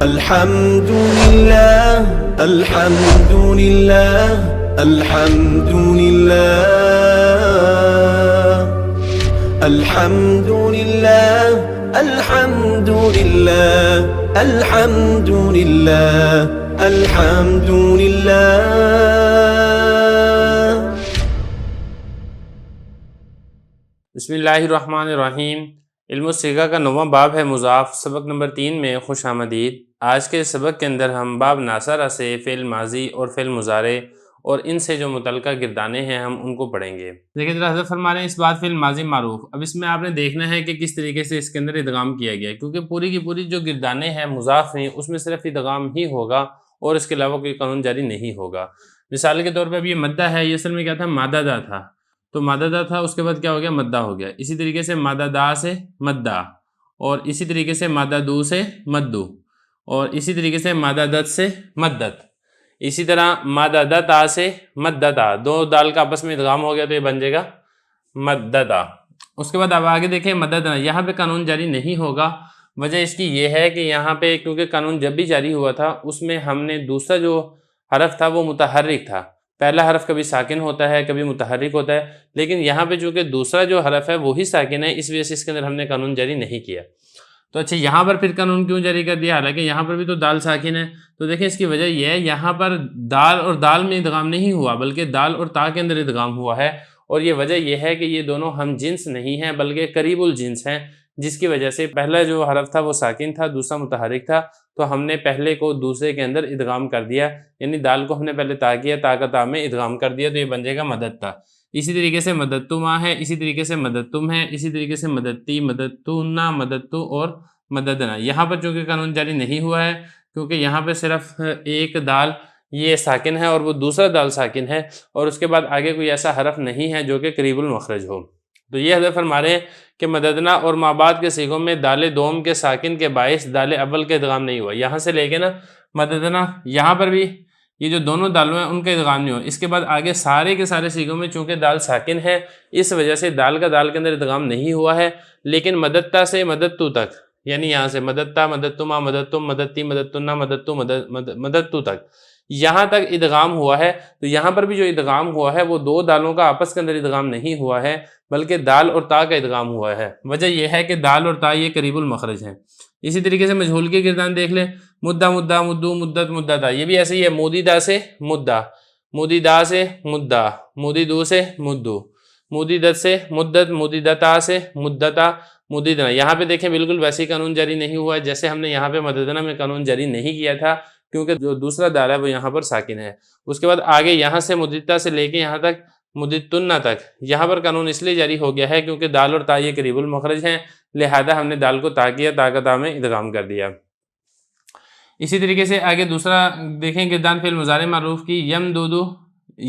الحمد لله الحمد لله الحمد لله الحمد لله الحمد لله الحمد لله الحمد لله. بسم اللہ الرحمن الرحیم. علم الصیغہ کا 9واں باب ہے مضاف. سبق نمبر 3 میں خوش آمدید. آج کے سبق کے اندر ہم باب ناصرہ سے فعل ماضی اور فعل مضارع اور ان سے جو متعلقہ گردانے ہیں ہم ان کو پڑھیں گے. دیکھیں ذرا حضرت فرما رہے ہیں اس بات فعل ماضی معروف. اب اس میں آپ نے دیکھنا ہے کہ کس طریقے سے اس کے اندر ادغام کیا گیا ہے، کیونکہ پوری کی پوری جو گردانے ہیں مضاف ہیں اس میں صرف ادغام ہی ہوگا اور اس کے علاوہ کوئی قانون جاری نہیں ہوگا. مثال کے طور پہ اب یہ مدہ ہے، یہ اصل میں کیا تھا؟ مادہ تھا. تو مادہ تھا، اس کے بعد کیا ہو گیا؟ مدہ ہو گیا. اسی طریقے سے مادہ دا سے مدہ، اور اسی طریقے سے مادہ دو سے مدو، اور اسی طریقے سے مادہ دت سے مدت. اسی طرح مادہ دتا سے مدتا، دو دال کا آپس میں ادغام ہو گیا تو یہ بن جائے گا مدتا. اس کے بعد اب آگے دیکھیں مددنا، یہاں پہ قانون جاری نہیں ہوگا. وجہ اس کی یہ ہے کہ یہاں پہ کیونکہ قانون جب بھی جاری ہوا تھا اس میں ہم نے دوسرا جو حرف تھا وہ متحرک تھا. پہلا حرف کبھی ساکن ہوتا ہے کبھی متحرک ہوتا ہے، لیکن یہاں پہ چونکہ دوسرا جو حرف ہے وہی ساکن ہے، اس وجہ سے اس کے اندر ہم نے قانون جاری نہیں کیا. تو اچھا یہاں پر پھر قانون کیوں جاری کر دیا؟ حالانکہ یہاں پر بھی تو دال ساکن ہے. تو دیکھیں اس کی وجہ یہ ہے، یہاں پر دال اور دال میں ادغام نہیں ہوا بلکہ دال اور تا کے اندر ادغام ہوا ہے. اور یہ وجہ یہ ہے کہ یہ دونوں ہم جنس نہیں ہیں بلکہ قریب الجنس ہیں، جس کی وجہ سے پہلا جو حرف تھا وہ ساکن تھا، دوسرا متحرک تھا. تو ہم نے پہلے کو دوسرے کے اندر ادغام کر دیا، یعنی دال کو ہم نے پہلے تا کیا، تا کا تا میں ادغام کر دیا، تو یہ بن جائے گا مددتا. اسی طریقے سے مددتما ہے، اسی طریقے سے مددتم ہے، اسی طریقے سے مددتی، مددتونا، مددتو اور مددنا. یہاں پر چونکہ قانون جاری نہیں ہوا ہے کیونکہ یہاں پہ صرف ایک دال یہ ساکن ہے اور وہ دوسرا دال ساکن ہے، اور اس کے بعد آگے کوئی ایسا حرف نہیں ہے جو کہ قریب المخرج ہو. تو یہ حضرت فرما رہے ہیں کہ مددنا اور مابعد کے صیغوں میں دال دوم کے ساکن کے باعث دال اول کا ادغام نہیں ہوا. یہاں سے لے کے نا مددنا یہاں پر بھی یہ جو دونوں دالوں ہیں ان کا ادغام نہیں ہوا. اس کے بعد آگے سارے کے سارے صیغوں میں چونکہ دال ساکن ہے اس وجہ سے دال کا دال کے اندر ادغام نہیں ہوا ہے. لیکن مددتا سے مددتو تک، یعنی یہاں سے مددتا، مددتما، مددتم، مددتی، مددتنا، مددتو، مددتو تک یہاں تک ادغام ہوا ہے. تو یہاں پر بھی جو ادغام ہوا ہے وہ دو دالوں کا آپس کے اندر ادغام نہیں ہوا ہے بلکہ دال اور تا کا ادغام ہوا ہے. وجہ یہ ہے کہ دال اور تا یہ قریب المخرج ہیں. اسی طریقے سے مجہول کے گردان دیکھ لیں، مدہ، مدہ، مدو، مدت، مدتا، یہ بھی ایسے ہی ہے. مودیدہ سے مدہ، مودیدہ سے مدہ، مودیدو سے مدو، مودیدت سے مدت، مودیدتا سے مدتا، مددنا. یہاں پہ دیکھیں بالکل ویسے ہی قانون جاری نہیں ہوا ہے جیسے ہم نے یہاں پہ مددنا میں قانون جاری نہیں کیا تھا، کیونکہ جو دوسرا دال ہے وہ یہاں پر ساکن ہے. اس کے بعد آگے یہاں سے مددتا سے لے کے یہاں تک مددتنا تک یہاں پر قانون اس لیے جاری ہو گیا ہے کیونکہ دال اور تا یہ قریب المخرج ہیں، لہذا ہم نے دال کو تا کیا، تا کا تا میں ادغام کر دیا. اسی طریقے سے آگے دوسرا دیکھیں گردان فعل مضارع معروف کی، یمدودو،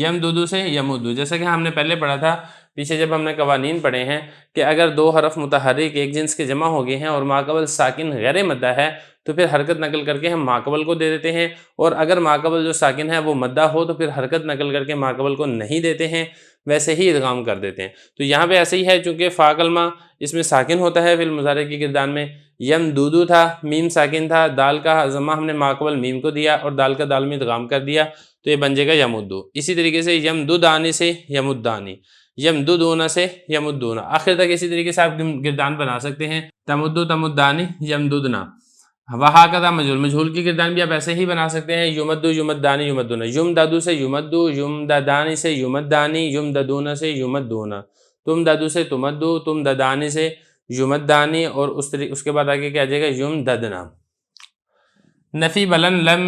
یمدودو سے یمدو. جیسا کہ ہم نے پہلے پڑھا تھا پیچھے جب ہم نے قوانین پڑھے ہیں کہ اگر دو حرف متحرک ایک جنس کے جمع ہو گئے ہیں اور ماقبل ساکن غیر مدہ ہے تو پھر حرکت نقل کر کے ہم ماقبل کو دے دیتے ہیں، اور اگر ماقبل جو ساکن ہے وہ مدہ ہو تو پھر حرکت نقل کر کے ماقبل کو نہیں دیتے ہیں، ویسے ہی ادغام کر دیتے ہیں. تو یہاں پہ ایسے ہی ہے، چونکہ فا کلمہ اس میں ساکن ہوتا ہے فعل مضارع کی گردان میں. یم دودو تھا، میم ساکن تھا، دال کا ضمہ ہم نے ماقبل میم کو دیا اور دال کا دال میں ادغام کر دیا تو یہ بن جائے گا یمدو. اسی طریقے سے یم دودانی سے یمدانی، یمدودونا سے یمدونا، آخر تک اسی طریقے سے آپ گردان بنا سکتے ہیں. تمدو، تمدانی، یمدودنا. وہاں کا مجہول کی گردان بھی آپ ایسے ہی بنا سکتے ہیں، یمدو، یمدانی، یمدونا. یم دادو سے یمدو، یم دادانی سے یمدانی، یم ددونا سے یمدونا. تم دادو سے تمدو، تم ددانی سے یمدانی، اور اس کے بعد آگے کیا جائے گا؟ یم ددنا. نفی بلن لن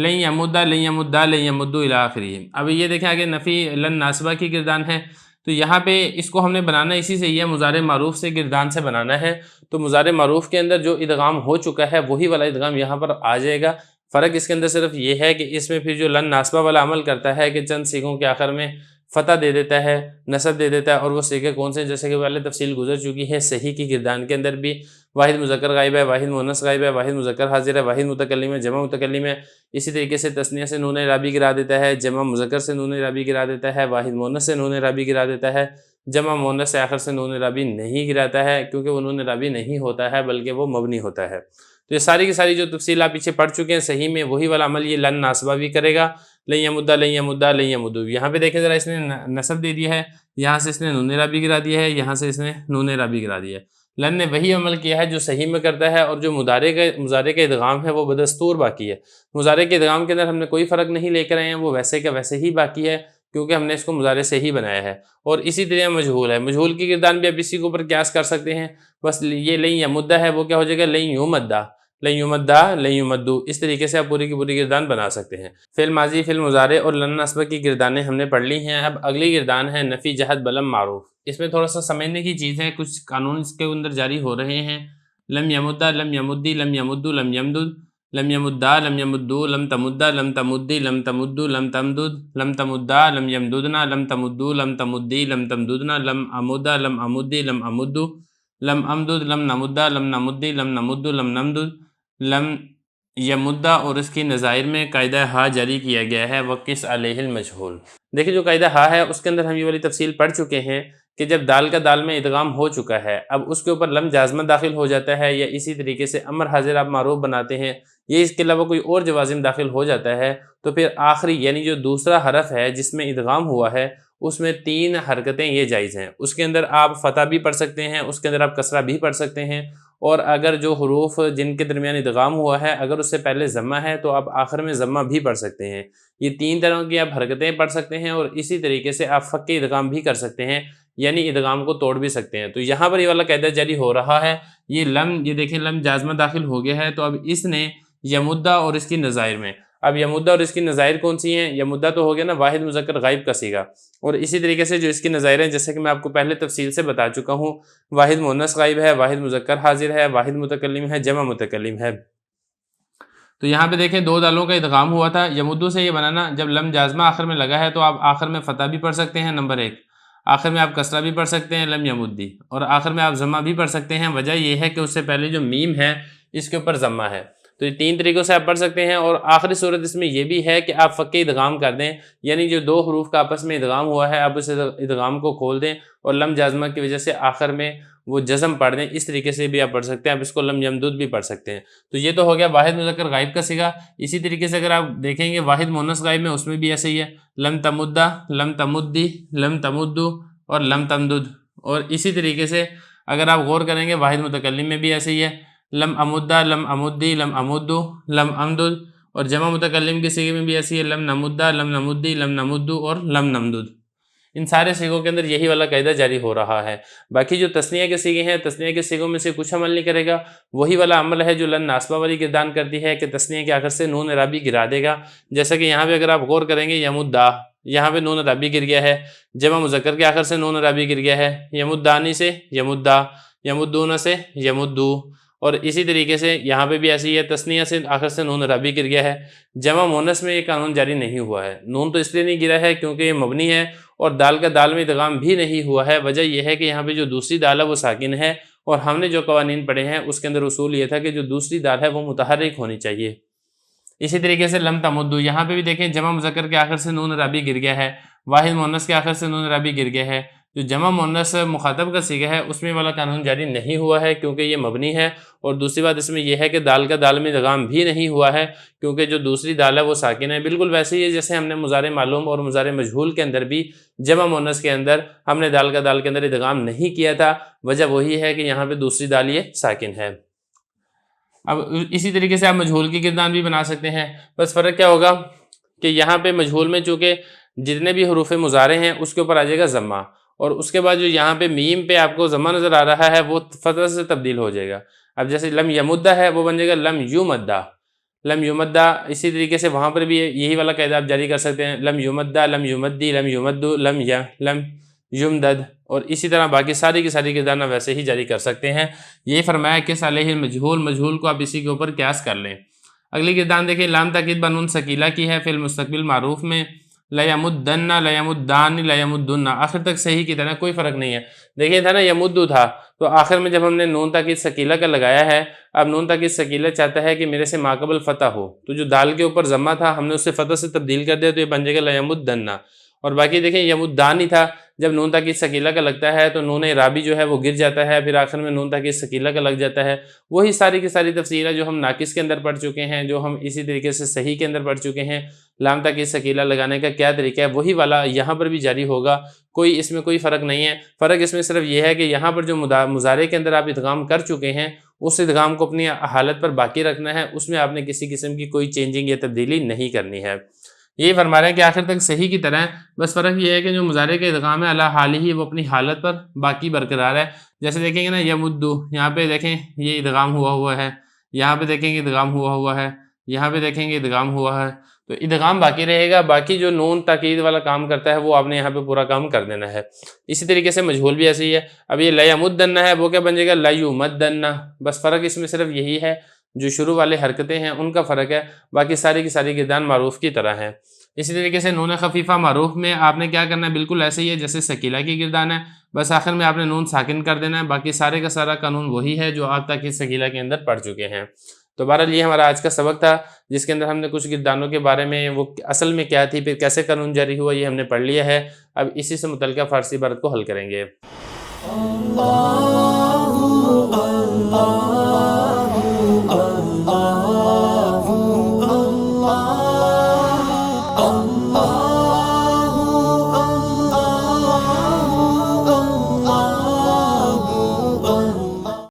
یمدا، لن یمدا، لن یمدو الی آخرہ. اب یہ دیکھیں آگے نفی لن ناسبہ کی گردان ہے. تو یہاں پہ اس کو ہم نے بنانا اسی سے یہ مضارع معروف سے گردان سے بنانا ہے. تو مضارع معروف کے اندر جو ادغام ہو چکا ہے وہی والا ادغام یہاں پر آ جائے گا. فرق اس کے اندر صرف یہ ہے کہ اس میں پھر جو لن ناسبہ والا عمل کرتا ہے کہ چند صیغوں کے آخر میں فتح دے دیتا ہے، نصب دے دیتا ہے، اور وہ صیغے کون سے، جیسے کہ پہلے تفصیل گزر چکی ہے. صحیح کی گردان کے اندر بھی واحد مذکر غائب ہے، واحد مؤنث غائب ہے، واحد مذکر حاضر ہے، واحد متکلم ہے، جمع متکلم ہے. اسی طریقے سے تثنیہ سے نون اعرابی گرا دیتا ہے، جمع مذکر سے نون اعرابی گرا دیتا ہے، واحد مؤنث سے نون اعرابی گرا دیتا ہے، جمع مؤنث سے آخر سے نون اعرابی نہیں گراتا ہے کیونکہ وہ نون اعرابی نہیں ہوتا ہے بلکہ وہ مبنی ہوتا ہے. تو یہ ساری کی ساری جو تفصیل آپ پیچھے پڑھ چکے ہیں صحیح میں وہی والا عمل یہ لن ناسبہ بھی کرے گا، لن یمدہ لن یمدہ لن یمدو۔ یہاں پہ دیکھیں ذرا اس نے نصب دے دیا ہے، یہاں سے اس نے نون رابی گرا دیا ہے، یہاں سے اس نے نون رابی گرا دیا ہے۔ لن نے وہی عمل کیا ہے جو صحیح میں کرتا ہے، اور جو مضارع کا ادغام ہے وہ بدستور باقی ہے۔ مضارع کے ادغام کے اندر ہم نے کوئی فرق نہیں لے کر آئے ہیں، وہ ویسے کا ویسے ہی باقی ہے کیونکہ ہم نے اس کو مضارع سے ہی بنایا ہے۔ اور اسی طرح مجہول ہے، مجہول کی گردان بھی آپ اسی کے اوپر قیاس کر سکتے ہیں، بس یہ لن یمدہ ہے وہ کیا ہو جائے گا لن یمدہ، لن یمدہ لن یمدو، اس طریقے سے آپ پوری کی پوری گردان بنا سکتے ہیں۔ فعل ماضی، فعل مضارع اور لن نصبہ کی گردانیں ہم نے پڑھ لی ہیں۔ اب اگلی گردان ہے نفی جہت بلم معروف۔ اس میں تھوڑا سا سمجھنے کی چیز ہے، کچھ قانون اس کے اندر جاری ہو رہے ہیں۔ لم یمدہ لم یمدی لم یمدو لم یمدد، لم یمدہ لم یمدو لم تمدہ لم تمدی لم تمدو لم تمدد، لم تمدہ لم یمددنا لم تمدو لم تمدی لم تمددنا، لم امدہ لم امدی لم امدو، لم امدد لم نمدہ لم نمدی لم نمدو لم نمدد، لم یمدہ اور اس کی نظائر میں قاعدہ ہا جاری کیا گیا ہے وقس علیہ المجہول۔ دیکھیں جو قاعدہ ہا ہے اس کے اندر ہم یہ والی تفصیل پڑھ چکے ہیں کہ جب دال کا دال میں ادغام ہو چکا ہے، اب اس کے اوپر لم جازمہ داخل ہو جاتا ہے، یا اسی طریقے سے امر حاضر آپ معروف بناتے ہیں، یہ اس کے علاوہ کوئی اور جوازم داخل ہو جاتا ہے، تو پھر آخری یعنی جو دوسرا حرف ہے جس میں ادغام ہوا ہے اس میں 3 حرکتیں یہ جائز ہیں۔ اس کے اندر آپ فتح بھی پڑھ سکتے ہیں، اس کے اندر آپ کسرہ بھی پڑھ سکتے ہیں، اور اگر جو حروف جن کے درمیان ادغام ہوا ہے اگر اس سے پہلے ضمہ ہے تو آپ آخر میں ضمہ بھی پڑھ سکتے ہیں۔ یہ 3 طرح کی آپ حرکتیں پڑھ سکتے ہیں، اور اسی طریقے سے آپ فک ادغام بھی کر سکتے ہیں، یعنی ادغام کو توڑ بھی سکتے ہیں۔ تو یہاں پر یہ والا قاعدہ جاری ہو رہا ہے، یہ دیکھیں لم جازمہ داخل ہو گیا ہے، تو اب اس نے یمدہ اور اس کی نظائر میں، اب یمدہ اور اس کی نظائر کون سی ہیں؟ یمدہ تو ہو گیا نا واحد مذکر غائب کا صیغہ، اور اسی طریقے سے جو اس کی نظائر ہیں جیسے کہ میں آپ کو پہلے تفصیل سے بتا چکا ہوں، واحد مؤنث غائب ہے، واحد مذکر حاضر ہے، واحد متکلم ہے، جمع متکلم ہے۔ تو یہاں پہ دیکھیں 2 دالوں کا ادغام ہوا تھا، یمدو سے یہ بنانا جب لم جازمہ آخر میں لگا ہے تو آپ آخر میں فتح بھی پڑھ سکتے ہیں، نمبر 1، آخر میں آپ کسرہ بھی پڑھ سکتے ہیں لم یمدی، اور آخر میں آپ ضمہ بھی پڑھ سکتے ہیں۔ وجہ یہ ہے کہ اس سے پہلے جو میم ہے اس کے اوپر ضمہ ہے، تو یہ 3 طریقوں سے آپ پڑھ سکتے ہیں۔ اور آخری صورت اس میں یہ بھی ہے کہ آپ فک ادغام کر دیں، یعنی جو 2 حروف کا آپس میں ادغام ہوا ہے آپ اس ادغام کو کھول دیں اور لم جازمہ کی وجہ سے آخر میں وہ جزم پڑھ دیں، اس طریقے سے بھی آپ پڑھ سکتے ہیں، آپ اس کو لم یمدد بھی پڑھ سکتے ہیں۔ تو یہ تو ہو گیا واحد مذکر غائب کا صیغہ۔ اسی طریقے سے اگر آپ دیکھیں گے واحد مؤنث غائب میں اس میں بھی ایسے ہی ہے، لم تمدہ لم تمدی لم تمدو اور لم تمدد، اور اسی طریقے سے اگر آپ غور کریں گے واحد متکلم میں بھی ایسے ہی ہے، لم امدہ لم امدی لم امدو لم امدد، اور جمع متکلم کے صیغے میں بھی ایسی ہے، لم نمدہ لم نمدی لم نمدو اور لم نمدد۔ ان سارے صیغوں کے اندر یہی والا قاعدہ جاری ہو رہا ہے۔ باقی جو تثنیہ کے صیغے ہیں، تثنیہ کے صیغوں میں سے کچھ عمل نہیں کرے گا، وہی والا عمل ہے جو لن ناسبہ والی گردان کرتی ہے کہ تثنیہ کے آخر سے نون رابی گرا دے گا۔ جیسا کہ یہاں پہ اگر آپ غور کریں گے یمدہ، یہاں پہ نون رابی گر گیا ہے، جمع مذکر کے آخر سے نون رابی گر گیا ہے، یمدانی سے یمدہ، یمدون سے یمدو، اور اسی طریقے سے یہاں پہ بھی ایسی ہے، تثنیہ سے آخر سے نون رابی گر گیا ہے۔ جمع مونس میں یہ قانون جاری نہیں ہوا ہے، نون تو اس لیے نہیں گرا ہے کیونکہ یہ مبنی ہے، اور دال کا دال میں ادغام بھی نہیں ہوا ہے۔ وجہ یہ ہے کہ یہاں پہ جو دوسری دال ہے وہ ساکن ہے، اور ہم نے جو قوانین پڑھے ہیں اس کے اندر اصول یہ تھا کہ جو دوسری دال ہے وہ متحرک ہونی چاہیے۔ اسی طریقے سے لم تمدو، یہاں پہ بھی دیکھیں جمع مذکر کے آخر سے نون رابی گر گیا ہے، واحد مؤنث کے آخر سے نون رابی گر گیا ہے۔ جو جمع مؤنث مخاطب کا صیغہ ہے اس میں والا قانون جاری نہیں ہوا ہے کیونکہ یہ مبنی ہے، اور دوسری بات اس میں یہ ہے کہ دال کا دال میں ادغام بھی نہیں ہوا ہے کیونکہ جو دوسری دال ہے وہ ساکن ہے۔ بالکل ویسے ہی ہے جیسے ہم نے مضارع معلوم اور مضارع مجہول کے اندر بھی جمع مؤنث کے اندر ہم نے دال کا دال کے اندر ادغام نہیں کیا تھا، وجہ وہی ہے کہ یہاں پہ دوسری دال یہ ساکن ہے۔ اب اسی طریقے سے آپ مجہول کی گردان بھی بنا سکتے ہیں، بس فرق کیا ہوگا کہ یہاں پہ مجہول میں چونکہ جتنے بھی حروف مضارع ہیں اس کے اوپر آ جائے گا ضمہ، اور اس کے بعد جو یہاں پہ میم پہ آپ کو ضمہ نظر آ رہا ہے وہ فتح سے تبدیل ہو جائے گا۔ اب جیسے لم یمدہ ہے وہ بن جائے گا لم یمدہ، لم یمدہ۔ اسی طریقے سے وہاں پر بھی یہی والا قاعدہ آپ جاری کر سکتے ہیں، لم یمدہ لم یمدی لم یمدو لم یمدد، اور اسی طرح باقی ساری کی ساری گردانہ ویسے ہی جاری کر سکتے ہیں۔ یہی فرمایا کہ صالح المجہول، مجہول کو آپ اسی کے اوپر قیاس کر لیں۔ اگلی گردان دیکھیں، لام تاکید بنون ثقیلہ کی ہے، فعل مستقبل معروف میں لیمدن لیمدان لیمدن، آخر تک صحیح کی طرح کوئی فرق نہیں ہے۔ دیکھیں تھا نا یمدو تھا، تو آخر میں جب ہم نے نون تاکید ثقیلہ کا لگایا ہے، اب نون تاکید ثقیلہ چاہتا ہے کہ میرے سے ماقبل فتح ہو، تو جو دال کے اوپر ضمہ تھا ہم نے اسے فتح سے تبدیل کر دیا تو یہ بن جائے گا لیمدن، اور باقی دیکھیں یمدانی تھا، جب نون تاکید ثقیلہ کا لگتا ہے تو نون اعرابی جو ہے وہ گر جاتا ہے، پھر آخر میں نون تاکید ثقیلہ کا لگ جاتا ہے۔ وہی ساری کی ساری تفصیل ہے جو ہم ناقص کے اندر پڑھ چکے ہیں، جو ہم اسی طریقے سے صحیح کے اندر پڑھ چکے ہیں۔ لام تاکید ثقیلہ لگانے کا کیا طریقہ ہے وہی والا یہاں پر بھی جاری ہوگا، اس میں کوئی فرق نہیں ہے۔ فرق اس میں صرف یہ ہے کہ یہاں پر جو مضارع کے اندر آپ ادغام کر چکے ہیں اس ادغام کو اپنی حالت پر باقی رکھنا ہے، اس میں آپ نے کسی قسم کی کوئی چینجنگ یا تبدیلی نہیں کرنی ہے۔ یہی فرما رہے ہیں کہ آخر تک صحیح کی طرح ہے، بس فرق یہ ہے کہ جو مضارع کا ادغام ہے علی حالہ وہ اپنی حالت پر باقی برقرار ہے۔ جیسے دیکھیں گے نا یمدو، یہاں پہ دیکھیں یہ ادغام ہوا ہے، یہاں پہ دیکھیں گے ادغام ہوا ہے، یہاں پہ دیکھیں گے ادغام ہوا ہے، تو ادغام باقی رہے گا۔ باقی جو نون تاکید والا کام کرتا ہے وہ آپ نے یہاں پہ پورا کام کر دینا ہے۔ اسی طریقے سے مجہول بھی ایسے ہی ہے۔ اب یہ لیمدن ہے، وہ کیا بن جائے گا لیمدن، بس فرق اس میں صرف یہی ہے، جو شروع والے حرکتیں ہیں ان کا فرق ہے، باقی ساری کی ساری گردان معروف کی طرح ہیں۔ اسی طریقے سے نون خفیفہ معروف میں آپ نے کیا کرنا ہے، بالکل ایسے ہی ہے جیسے ثقیلہ کی گردان ہے، بس آخر میں آپ نے نون ساکن کر دینا ہے، باقی سارے کا سارا قانون وہی ہے جو آپ تاکید ثقیلہ کے اندر پڑھ چکے ہیں۔ تو بہرحال یہ ہمارا آج کا سبق تھا، جس کے اندر ہم نے کچھ گردانوں کے بارے میں وہ اصل میں کیا تھی، پھر کیسے قانون جاری ہوا، یہ ہم نے پڑھ لیا ہے۔ اب اسی سے متعلقہ فارسی عبارت کو حل کریں گے۔